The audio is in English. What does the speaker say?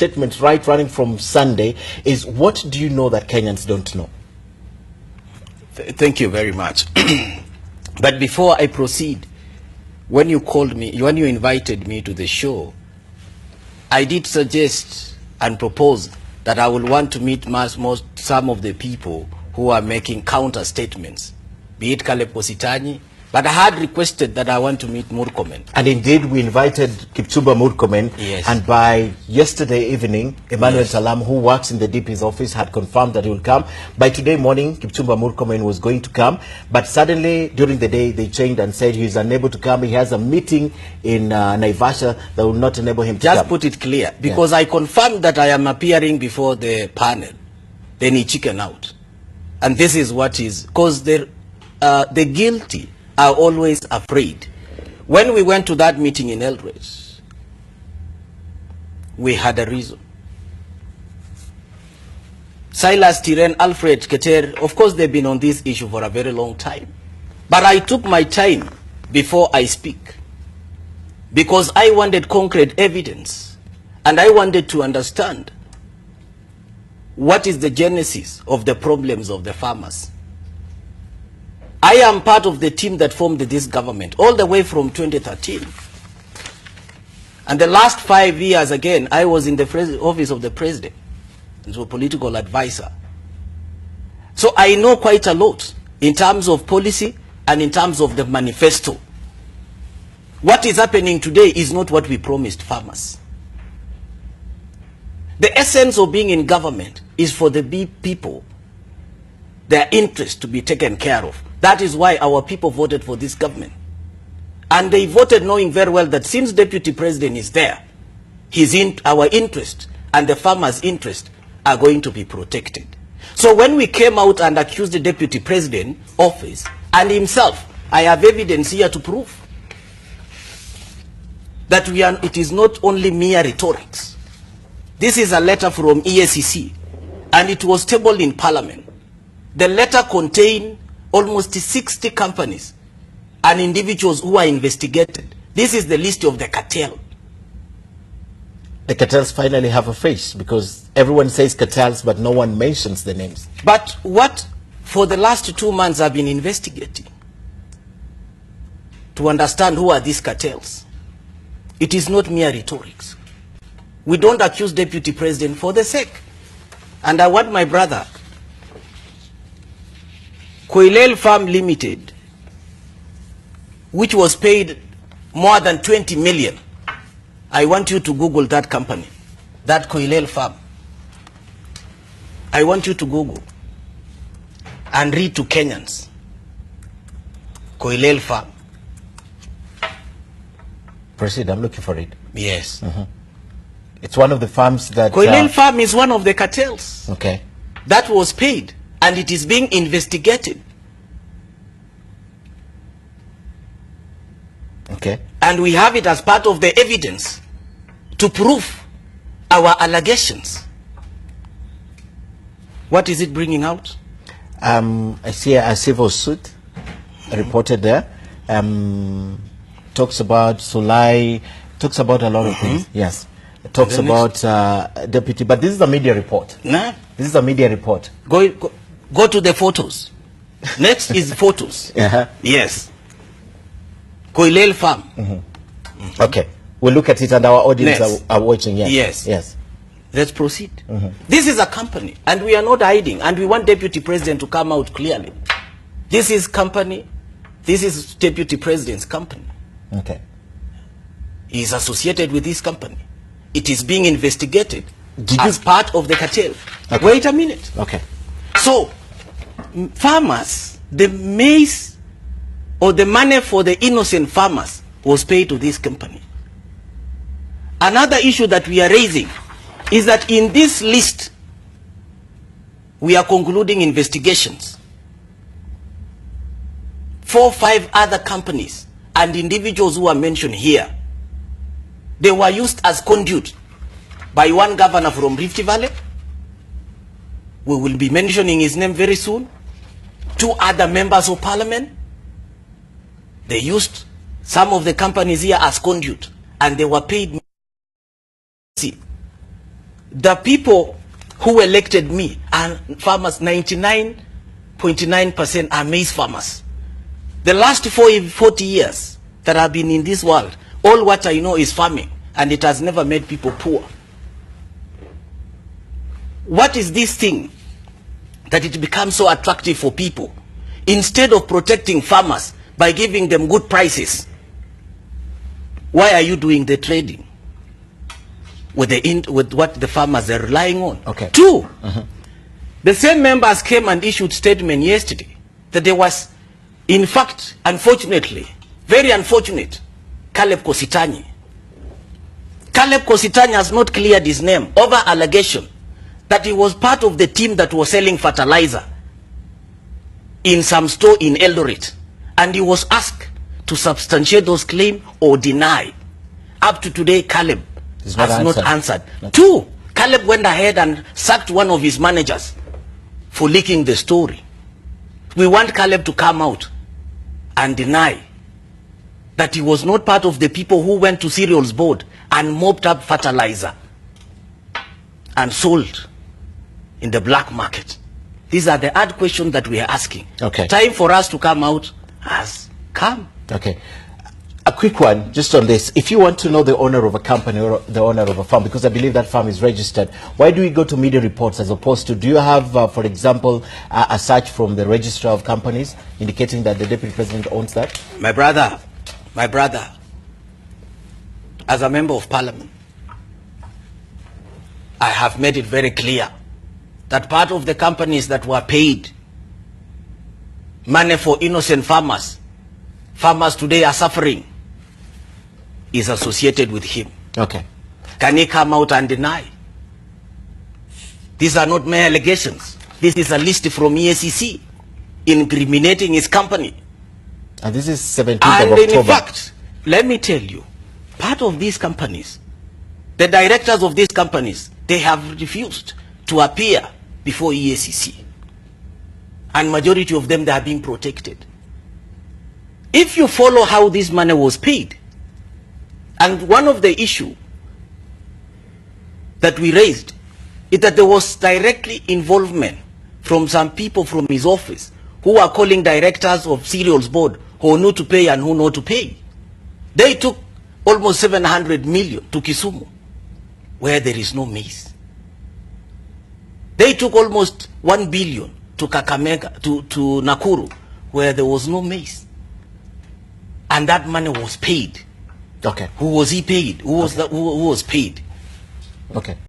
statements right running from Sunday is, what do you know that Kenyans don't know? Thank you very much. But before I proceed, when you called me, when you invited me to the show, I did suggest and propose that I will want to meet some of the people who are making counter statements, be it Caleb Kositany, but I had requested that I want to meet Murkomen. And indeed, we invited Kipchumba Murkomen. Yes. And by yesterday evening, Emmanuel Salam, who works in the DP's office, had confirmed that he will come. By today morning, Kipchumba Murkomen was going to come. But suddenly, during the day, they changed and said he is unable to come. He has a meeting in Naivasha that will not enable him to come. Just put it clear, because I confirmed that I am appearing before the panel. Then he chickened out. And this is what is, because the guilty are always afraid. When we went to that meeting in Eldoret, we had a reason. Silas Tiren, Alfred Keter, of course they've been on this issue for a very long time. But I took my time before I speak, because I wanted concrete evidence, and I wanted to understand what is the genesis of the problems of the farmers. I am part of the team that formed this government all the way from 2013. And the last 5 years, again, I was in the office of the president as a political advisor. So I know quite a lot in terms of policy and in terms of the manifesto. What is happening today is not what we promised farmers. The essence of being in government is for the people, their interest to be taken care of. That is why our people voted for this government. And they voted knowing very well that since Deputy President is there, our interest and the farmers' interest are going to be protected. So when we came out and accused the Deputy President office and himself, I have evidence here to prove that it is not only mere rhetorics. This is a letter from EACC, and it was tabled in Parliament. The letter contained almost 60 companies and individuals who are investigated. This is the list of the cartel. The cartels finally have a face, because everyone says cartels, but no one mentions the names. But what, for the last 2 months, I've been investigating to understand who are these cartels. It is not mere rhetorics. We don't accuse Deputy President for the sake. And I want my brother, Koilel Farm Limited, which was paid more than 20 million. I want you to Google that company, that Koilel Farm. I want you to Google and read to Kenyans. Koilel Farm. Proceed, I'm looking for it. Yes. It's one of the farms that... Koilel Farm is one of the cartels. Okay. That was paid, and it is being investigated. Okay. And we have it as part of the evidence to prove our allegations. What is it bringing out? I see a civil suit reported there. Talks about Sulai, talks about a lot of things. Yes. It talks about deputy, but this is a media report. Nah. This is a media report. Go to the photos. Next is photos. Yes. Koilel Farm. Okay. We'll look at it, and our audience are watching. Yes. Yes. Yes. Let's proceed. This is a company, and we are not hiding, and we want Deputy President to come out clearly. This is company. This is Deputy President's company. Okay. He is associated with this company. It is being investigated as part of the cartel. Okay. Wait a minute. Okay. So, farmers, the maize or the money for the innocent farmers was paid to this company. Another issue that we are raising is that in this list, we are concluding investigations. 4 or 5 other companies and individuals who are mentioned here, they were used as conduit by one governor from Rift Valley. We will be mentioning his name very soon. 2 other members of parliament. They used some of the companies here as conduit, and they were paid. the people who elected me are farmers. 99.9% are maize farmers. The last 40 years that I've been in this world, all what I know is farming, and it has never made people poor. What is this thing that it becomes so attractive for people? Instead of protecting farmers by giving them good prices, why are you doing the trading with what the farmers are relying on? Okay. Two, the same members came and issued statement yesterday that there was, in fact, unfortunately, very unfortunate, Caleb Kuttuny. Caleb Kuttuny has not cleared his name over allegation that he was part of the team that was selling fertilizer in some store in Eldoret, and he was asked to substantiate those claims or deny. Up to today, Caleb has not answered. Two, Caleb went ahead and sacked one of his managers for leaking the story. We want Caleb to come out and deny that he was not part of the people who went to cereals board and mopped up fertilizer and sold in the black market. These are the hard questions that we are asking. Okay. Time for us to come out has come. Okay. A quick one, just on this. If you want to know the owner of a company or the owner of a farm, because I believe that farm is registered, why do we go to media reports as opposed to, do you have, for example, a search from the registrar of companies indicating that the deputy president owns that? My brother, as a member of parliament, I have made it very clear that part of the companies that were paid money for innocent farmers today are suffering, is associated with him. Okay. Can he come out and deny? These are not mere allegations. This is a list from EACC incriminating his company. And this is 17th and of October. In fact, let me tell you, part of these companies, the directors of these companies, they have refused to appear before EACC. And majority of them, they are being protected. If you follow how this money was paid, and one of the issue that we raised is that there was directly involvement from some people from his office who are calling directors of cereals board who knew to pay and who know to pay. They took almost 700 million to Kisumu, where there is no maize. They took almost 1 billion to Kakamega, to Nakuru, where there was no maize. And that money was paid. Okay. Who was he paid? Who was paid? Okay.